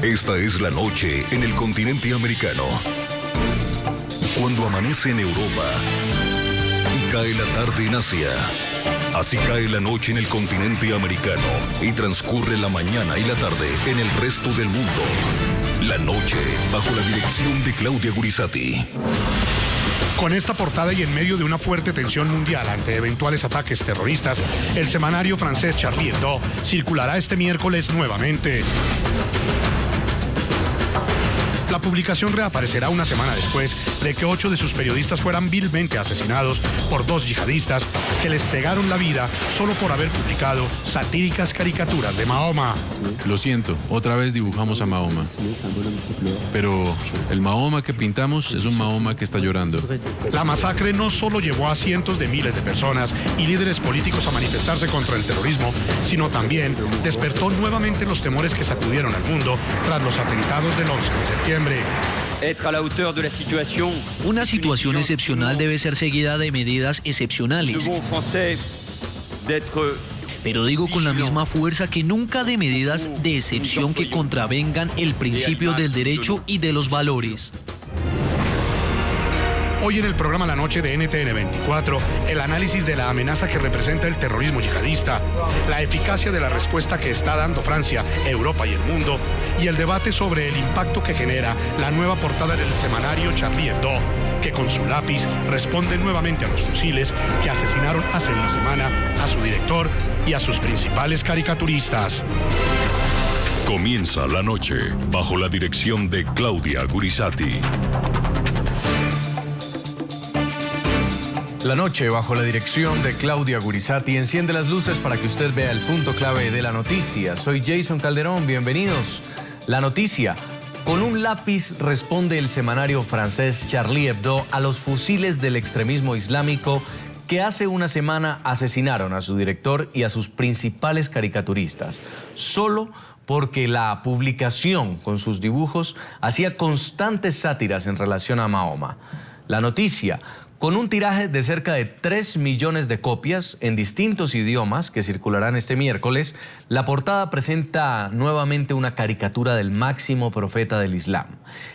Esta es la noche en el continente americano. Cuando amanece en Europa y cae la tarde en Asia. Así cae la noche en el continente americano y transcurre la mañana y la tarde en el resto del mundo. La noche bajo la dirección de Claudia Gurizati. Con esta portada y en medio de una fuerte tensión mundial ante eventuales ataques terroristas, el semanario francés Charlie Hebdo circulará este miércoles nuevamente. La publicación reaparecerá una semana después de que 8 de sus periodistas fueran vilmente asesinados por 2 yihadistas que les cegaron la vida solo por haber publicado satíricas caricaturas de Mahoma. Lo siento, otra vez dibujamos a Mahoma. Pero el Mahoma que pintamos es un Mahoma que está llorando. La masacre no solo llevó a cientos de miles de personas y líderes políticos a manifestarse contra el terrorismo, sino también despertó nuevamente los temores que sacudieron al mundo tras los atentados del 11 de septiembre. Una situación excepcional debe ser seguida de medidas excepcionales. Pero digo con la misma fuerza que nunca de medidas de excepción que contravengan el principio del derecho y de los valores. Hoy en el programa La Noche de NTN 24, el análisis de la amenaza que representa el terrorismo yihadista, la eficacia de la respuesta que está dando Francia, Europa y el mundo, y el debate sobre el impacto que genera la nueva portada del semanario Charlie Hebdo, que con su lápiz responde nuevamente a los fusiles que asesinaron hace una semana a su director y a sus principales caricaturistas. Comienza la noche bajo la dirección de Claudia Gurizati. La noche, bajo la dirección de Claudia Gurizati, enciende las luces para que usted vea el punto clave de la noticia. Soy Jason Calderón, bienvenidos. La noticia: con un lápiz responde el semanario francés Charlie Hebdo a los fusiles del extremismo islámico que hace una semana asesinaron a su director y a sus principales caricaturistas, solo porque la publicación con sus dibujos hacía constantes sátiras en relación a Mahoma. La noticia: con un tiraje de cerca de 3 millones de copias en distintos idiomas que circularán este miércoles, la portada presenta nuevamente una caricatura del máximo profeta del Islam.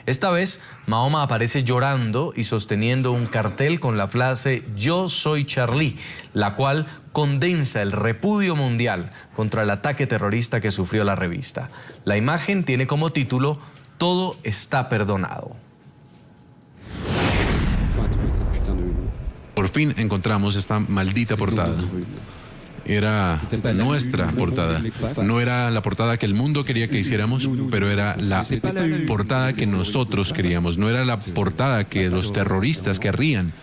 Esta vez, Mahoma aparece llorando y sosteniendo un cartel con la frase "Yo soy Charlie", la cual condensa el repudio mundial contra el ataque terrorista que sufrió la revista. La imagen tiene como título "Todo está perdonado". Por fin encontramos esta maldita portada. Era nuestra portada. No era la portada que el mundo quería que hiciéramos, pero era la portada que nosotros queríamos. No era la portada que los terroristas querrían.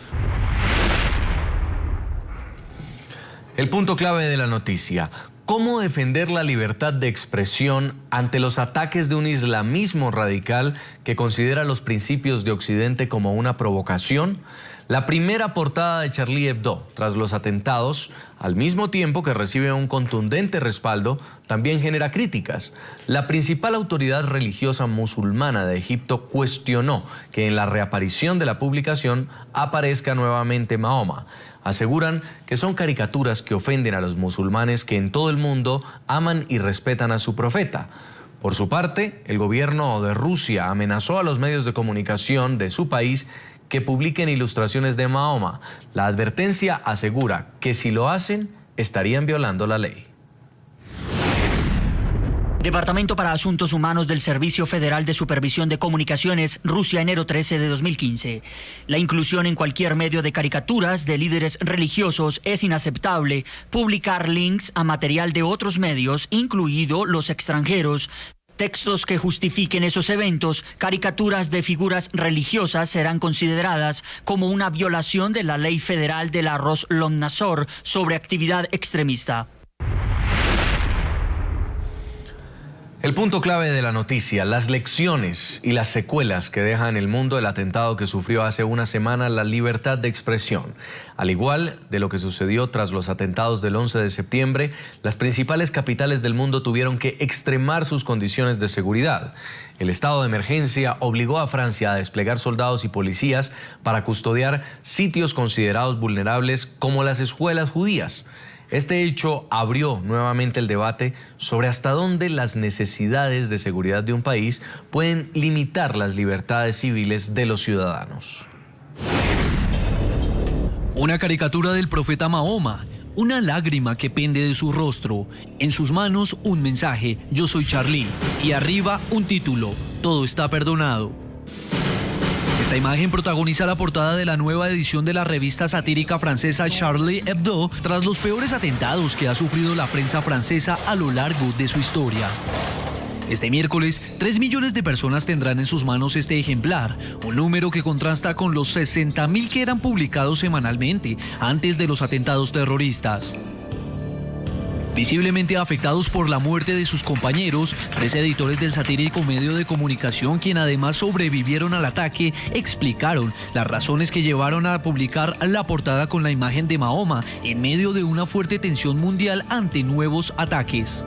El punto clave de la noticia: ¿cómo defender la libertad de expresión ante los ataques de un islamismo radical que considera los principios de Occidente como una provocación? La primera portada de Charlie Hebdo, tras los atentados, al mismo tiempo que recibe un contundente respaldo, también genera críticas. La principal autoridad religiosa musulmana de Egipto cuestionó que en la reaparición de la publicación aparezca nuevamente Mahoma. Aseguran que son caricaturas que ofenden a los musulmanes que en todo el mundo aman y respetan a su profeta. Por su parte, el gobierno de Rusia amenazó a los medios de comunicación de su país que publiquen ilustraciones de Mahoma. La advertencia asegura que si lo hacen, estarían violando la ley. Departamento para Asuntos Humanos del Servicio Federal de Supervisión de Comunicaciones, Rusia, enero 13 de 2015. La inclusión en cualquier medio de caricaturas de líderes religiosos es inaceptable. Publicar links a material de otros medios, incluido los extranjeros, textos que justifiquen esos eventos, caricaturas de figuras religiosas serán consideradas como una violación de la ley federal de la Roslomnadzor sobre actividad extremista. El punto clave de la noticia: las lecciones y las secuelas que deja en el mundo el atentado que sufrió hace una semana la libertad de expresión. Al igual de lo que sucedió tras los atentados del 11 de septiembre, las principales capitales del mundo tuvieron que extremar sus condiciones de seguridad. El estado de emergencia obligó a Francia a desplegar soldados y policías para custodiar sitios considerados vulnerables como las escuelas judías. Este hecho abrió nuevamente el debate sobre hasta dónde las necesidades de seguridad de un país pueden limitar las libertades civiles de los ciudadanos. Una caricatura del profeta Mahoma, una lágrima que pende de su rostro, en sus manos un mensaje, yo soy Charlie, y arriba un título, todo está perdonado. Esta imagen protagoniza la portada de la nueva edición de la revista satírica francesa Charlie Hebdo tras los peores atentados que ha sufrido la prensa francesa a lo largo de su historia. Este miércoles, 3 millones de personas tendrán en sus manos este ejemplar, un número que contrasta con los 60.000 que eran publicados semanalmente antes de los atentados terroristas. Visiblemente afectados por la muerte de sus compañeros, 3 editores del satírico medio de comunicación, quien además sobrevivieron al ataque, explicaron las razones que llevaron a publicar la portada con la imagen de Mahoma en medio de una fuerte tensión mundial ante nuevos ataques.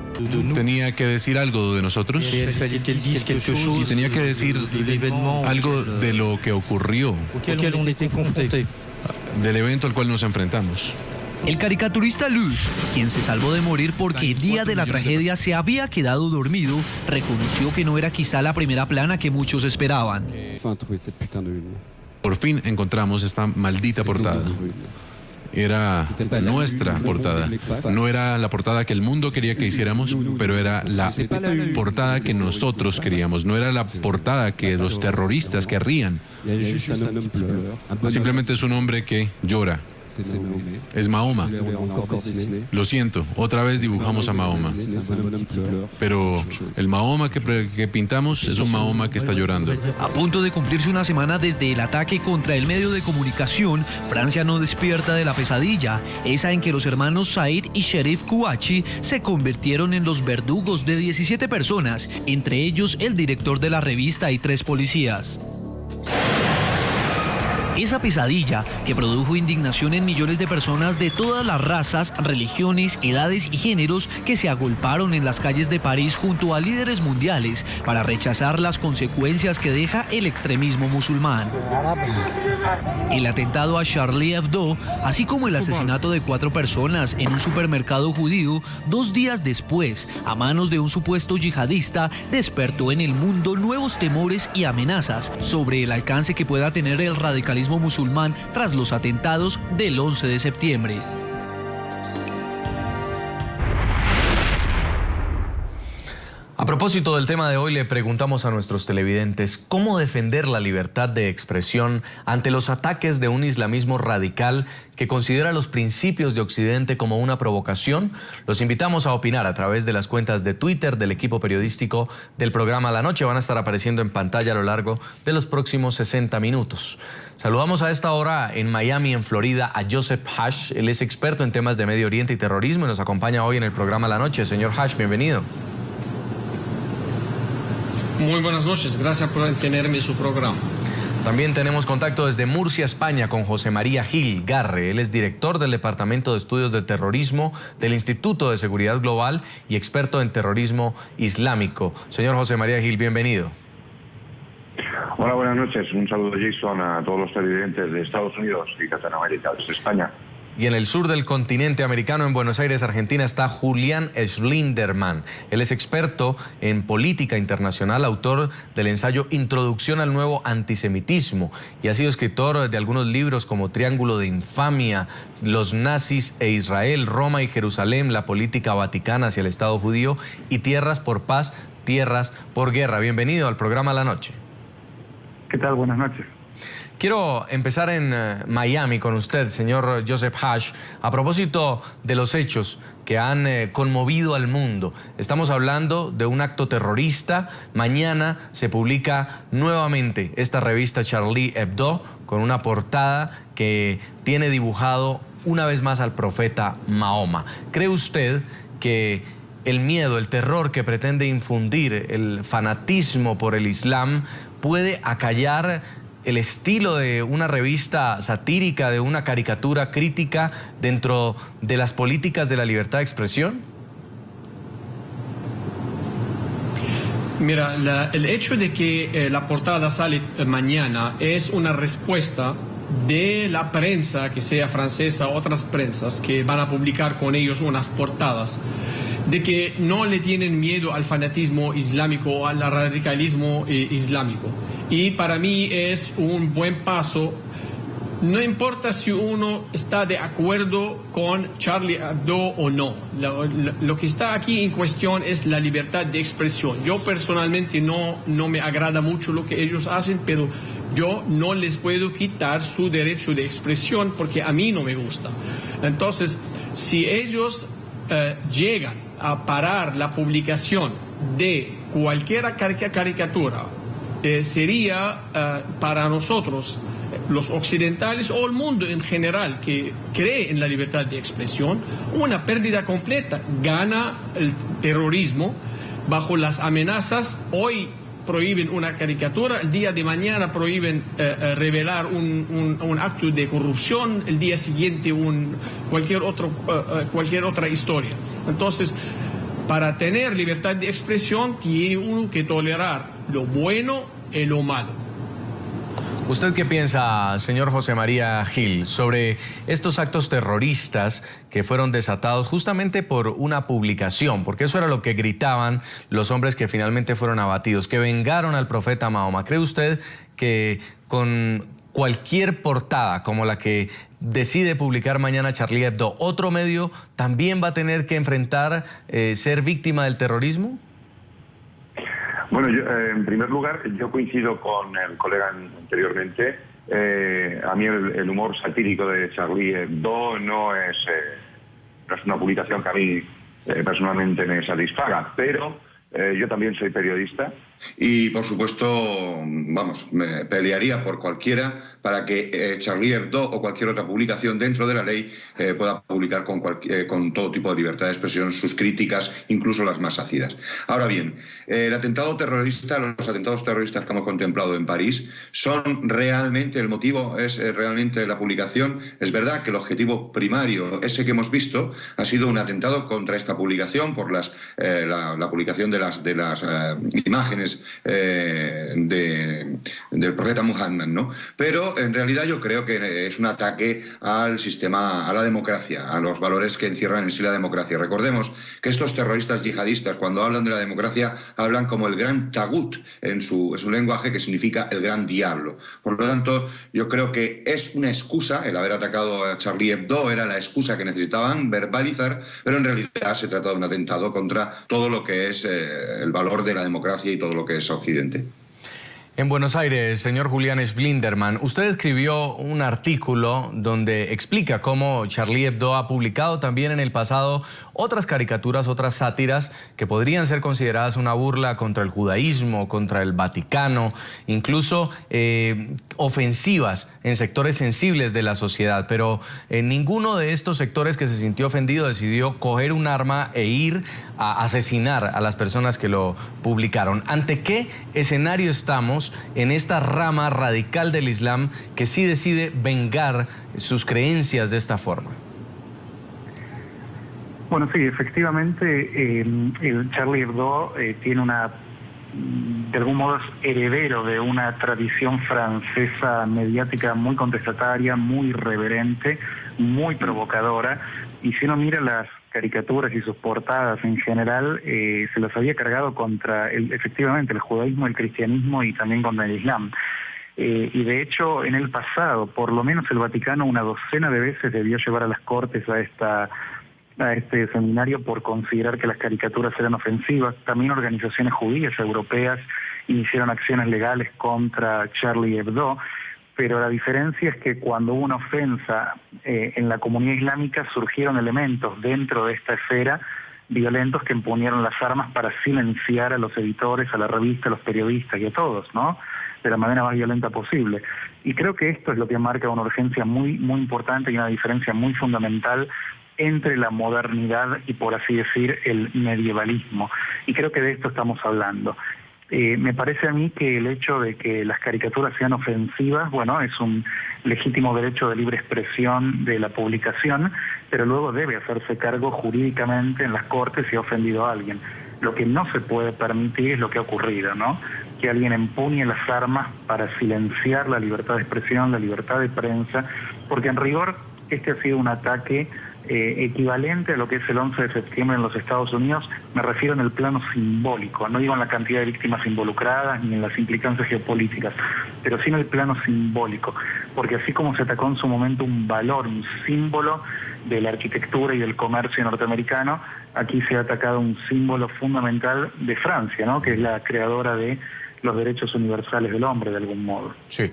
Tenía que decir algo de nosotros y tenía que decir algo de lo que ocurrió, del evento al cual nos enfrentamos. El caricaturista Luz, quien se salvó de morir porque el día de la tragedia se había quedado dormido, reconoció que no era quizá la primera plana que muchos esperaban. Por fin encontramos esta maldita portada. Era nuestra portada. No era la portada que el mundo quería que hiciéramos, pero era la portada que nosotros queríamos. No era la portada que los terroristas querrían. Simplemente es un hombre que llora. Es Mahoma. Lo siento, otra vez dibujamos a Mahoma. Pero el Mahoma que pintamos es un Mahoma que está llorando. A punto de cumplirse una semana desde el ataque contra el medio de comunicación, Francia no despierta de la pesadilla, esa en que los hermanos Said y Sherif Kouachi se convirtieron en los verdugos de 17 personas, entre ellos el director de la revista y 3 policías. Esa pesadilla que produjo indignación en millones de personas de todas las razas, religiones, edades y géneros que se agolparon en las calles de París junto a líderes mundiales para rechazar las consecuencias que deja el extremismo musulmán. El atentado a Charlie Hebdo, así como el asesinato de 4 personas en un supermercado judío 2 días después, a manos de un supuesto yihadista, despertó en el mundo nuevos temores y amenazas sobre el alcance que pueda tener el radicalismo musulmán tras los atentados del 11 de septiembre. A propósito del tema de hoy, le preguntamos a nuestros televidentes cómo defender la libertad de expresión ante los ataques de un islamismo radical que considera los principios de Occidente como una provocación. Los invitamos a opinar a través de las cuentas de Twitter del equipo periodístico del programa La Noche. Van a estar apareciendo en pantalla a lo largo de los próximos 60 minutos. Saludamos a esta hora en Miami, en Florida, a Joseph Hash. Él es experto en temas de Medio Oriente y terrorismo y nos acompaña hoy en el programa La Noche. Señor Hash, bienvenido. Muy buenas noches, gracias por tenerme en su programa. También tenemos contacto desde Murcia, España, con José María Gil Garre. Él es director del Departamento de Estudios de Terrorismo del Instituto de Seguridad Global y experto en terrorismo islámico. Señor José María Gil, bienvenido. Hola, buenas noches. Un saludo, Jason, a todos los televidentes de Estados Unidos y Latinoamérica, desde España. Y en el sur del continente americano, en Buenos Aires, Argentina, está Julián Schlinderman. Él es experto en política internacional, autor del ensayo Introducción al Nuevo Antisemitismo y ha sido escritor de algunos libros como Triángulo de Infamia, Los nazis e Israel, Roma y Jerusalén, la política vaticana hacia el Estado judío y Tierras por paz, tierras por guerra. Bienvenido al programa La Noche. ¿Qué tal? Buenas noches. Quiero empezar en Miami con usted, señor Joseph Hash, a propósito de los hechos que han conmovido al mundo. Estamos hablando de un acto terrorista. Mañana se publica nuevamente esta revista Charlie Hebdo con una portada que tiene dibujado una vez más al profeta Mahoma. ¿Cree usted que el miedo, el terror que pretende infundir el fanatismo por el Islam puede acallar el estilo de una revista satírica, de una caricatura crítica dentro de las políticas de la libertad de expresión? Mira, el hecho de que la portada sale mañana es una respuesta de la prensa, que sea francesa o otras prensas, que van a publicar con ellos unas portadas, de que no le tienen miedo al fanatismo islámico o al radicalismo islámico. Y para mí es un buen paso. No importa si uno está de acuerdo con Charlie Hebdo o no. Lo que está aquí en cuestión es la libertad de expresión. Yo personalmente no me agrada mucho lo que ellos hacen, pero yo no les puedo quitar su derecho de expresión porque a mí no me gusta. Entonces, si ellos llegan a parar la publicación de cualquier caricatura, sería para nosotros, los occidentales o el mundo en general que cree en la libertad de expresión, una pérdida completa. Gana el terrorismo bajo las amenazas. Hoy prohíben una caricatura, el día de mañana prohíben revelar un acto de corrupción, el día siguiente cualquier otra historia. Entonces, para tener libertad de expresión tiene uno que tolerar lo bueno y lo malo. ¿Usted qué piensa, señor José María Gil, sobre estos actos terroristas que fueron desatados justamente por una publicación? Porque eso era lo que gritaban los hombres que finalmente fueron abatidos, que vengaron al profeta Mahoma. ¿Cree usted que con cualquier portada como la que decide publicar mañana Charlie Hebdo, otro medio también va a tener que enfrentar ser víctima del terrorismo? Bueno, yo, en primer lugar, yo coincido con el colega anteriormente. A mí el humor satírico de Charlie Hebdo no es una publicación que a mí personalmente me satisfaga, pero yo también soy periodista. Y, por supuesto, vamos, me pelearía por cualquiera para que Charlie Hebdo o cualquier otra publicación dentro de la ley pueda publicar con todo tipo de libertad de expresión sus críticas, incluso las más ácidas. Ahora bien, los atentados terroristas que hemos contemplado en París son realmente, el motivo es realmente la publicación. Es verdad que el objetivo primario, ese que hemos visto, ha sido un atentado contra esta publicación por la publicación de las imágenes del profeta Muhammad, ¿no? Pero en realidad yo creo que es un ataque al sistema, a la democracia, a los valores que encierran en sí la democracia. Recordemos que estos terroristas yihadistas, cuando hablan de la democracia, hablan como el gran tagut en su lenguaje, que significa el gran diablo. Por lo tanto, yo creo que es una excusa, el haber atacado a Charlie Hebdo era la excusa que necesitaban verbalizar, pero en realidad se trata de un atentado contra todo lo que es el valor de la democracia y todo lo que es Occidente. En Buenos Aires, señor Julián Schlinderman, usted escribió un artículo donde explica cómo Charlie Hebdo ha publicado también en el pasado otras caricaturas, otras sátiras que podrían ser consideradas una burla contra el judaísmo, contra el Vaticano, incluso ofensivas en sectores sensibles de la sociedad. Pero ninguno de estos sectores que se sintió ofendido decidió coger un arma e ir a asesinar a las personas que lo publicaron. ¿Ante qué escenario estamos en esta rama radical del Islam que sí decide vengar sus creencias de esta forma? Bueno, sí, efectivamente, el Charlie Hebdo tiene de algún modo es heredero de una tradición francesa mediática muy contestataria, muy irreverente, muy provocadora, y si uno mira las caricaturas y sus portadas en general, se las había cargado contra, efectivamente, el judaísmo, el cristianismo y también contra el Islam. Y de hecho, en el pasado, por lo menos el Vaticano una docena de veces debió llevar a las cortes a este seminario por considerar que las caricaturas eran ofensivas. También organizaciones judías europeas iniciaron acciones legales contra Charlie Hebdo, pero la diferencia es que cuando hubo una ofensa en la comunidad islámica surgieron elementos dentro de esta esfera violentos que empuñaron las armas para silenciar a los editores, a la revista, a los periodistas y a todos, ¿no?, de la manera más violenta posible. Y creo que esto es lo que marca una urgencia muy, muy importante y una diferencia muy fundamental entre la modernidad y, por así decir, el medievalismo. Y creo que de esto estamos hablando. Me parece a mí que el hecho de que las caricaturas sean ofensivas, bueno, es un legítimo derecho de libre expresión de la publicación, pero luego debe hacerse cargo jurídicamente en las cortes si ha ofendido a alguien. Lo que no se puede permitir es lo que ha ocurrido, ¿no? Que alguien empuñe las armas para silenciar la libertad de expresión, la libertad de prensa, porque en rigor este ha sido un ataque equivalente a lo que es el 11 de septiembre en los Estados Unidos. Me refiero en el plano simbólico, no digo en la cantidad de víctimas involucradas ni en las implicancias geopolíticas, pero sí en el plano simbólico, porque así como se atacó en su momento un valor, un símbolo de la arquitectura y del comercio norteamericano, aquí se ha atacado un símbolo fundamental de Francia, ¿no? Que es la creadora de los derechos universales del hombre, de algún modo. Sí.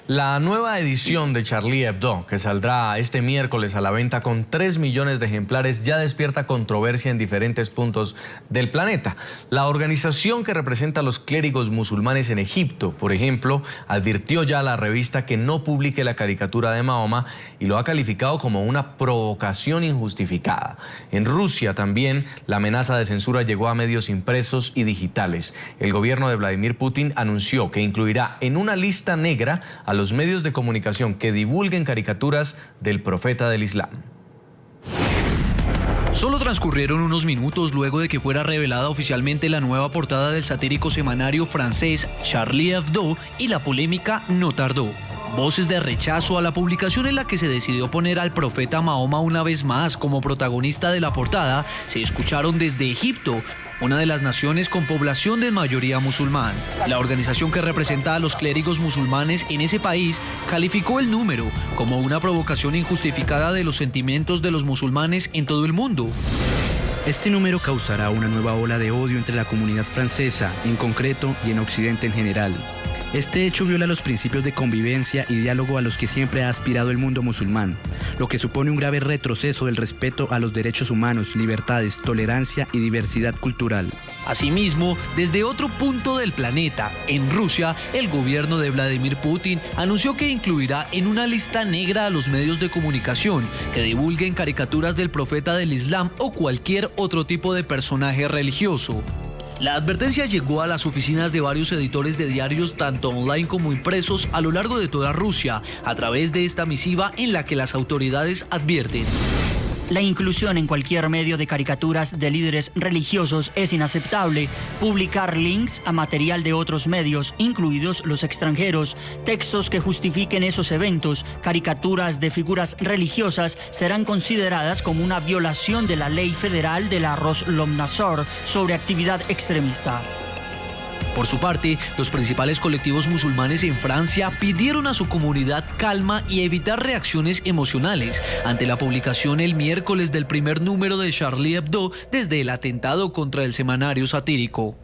La nueva edición de Charlie Hebdo, que saldrá este miércoles a la venta con 3 millones de ejemplares, ya despierta controversia en diferentes puntos del planeta. La organización que representa a los clérigos musulmanes en Egipto, por ejemplo, advirtió ya a la revista que no publique la caricatura de Mahoma y lo ha calificado como una provocación injustificada. En Rusia también la amenaza de censura llegó a medios impresos y digitales. El gobierno de Vladimir Putin anunció que incluirá en una lista negra a los medios de comunicación que divulguen caricaturas del profeta del Islam. Solo transcurrieron unos minutos luego de que fuera revelada oficialmente la nueva portada del satírico semanario francés Charlie Hebdo y la polémica no tardó. Voces de rechazo a la publicación en la que se decidió poner al profeta Mahoma una vez más como protagonista de la portada se escucharon desde Egipto, una de las naciones con población de mayoría musulmán. La organización que representa a los clérigos musulmanes en ese país calificó el número como una provocación injustificada de los sentimientos de los musulmanes en todo el mundo. Este número causará una nueva ola de odio entre la comunidad francesa, en concreto, y en Occidente en general. Este hecho viola los principios de convivencia y diálogo a los que siempre ha aspirado el mundo musulmán, lo que supone un grave retroceso del respeto a los derechos humanos, libertades, tolerancia y diversidad cultural. Asimismo, desde otro punto del planeta, en Rusia, el gobierno de Vladimir Putin anunció que incluirá en una lista negra a los medios de comunicación que divulguen caricaturas del profeta del Islam o cualquier otro tipo de personaje religioso. La advertencia llegó a las oficinas de varios editores de diarios, tanto online como impresos, a lo largo de toda Rusia, a través de esta misiva en la que las autoridades advierten: la inclusión en cualquier medio de caricaturas de líderes religiosos es inaceptable. Publicar links a material de otros medios, incluidos los extranjeros, textos que justifiquen esos eventos, caricaturas de figuras religiosas, serán consideradas como una violación de la ley federal de la Roskomnadzor sobre actividad extremista. Por su parte, los principales colectivos musulmanes en Francia pidieron a su comunidad calma y evitar reacciones emocionales ante la publicación el miércoles del primer número de Charlie Hebdo desde el atentado contra el semanario satírico.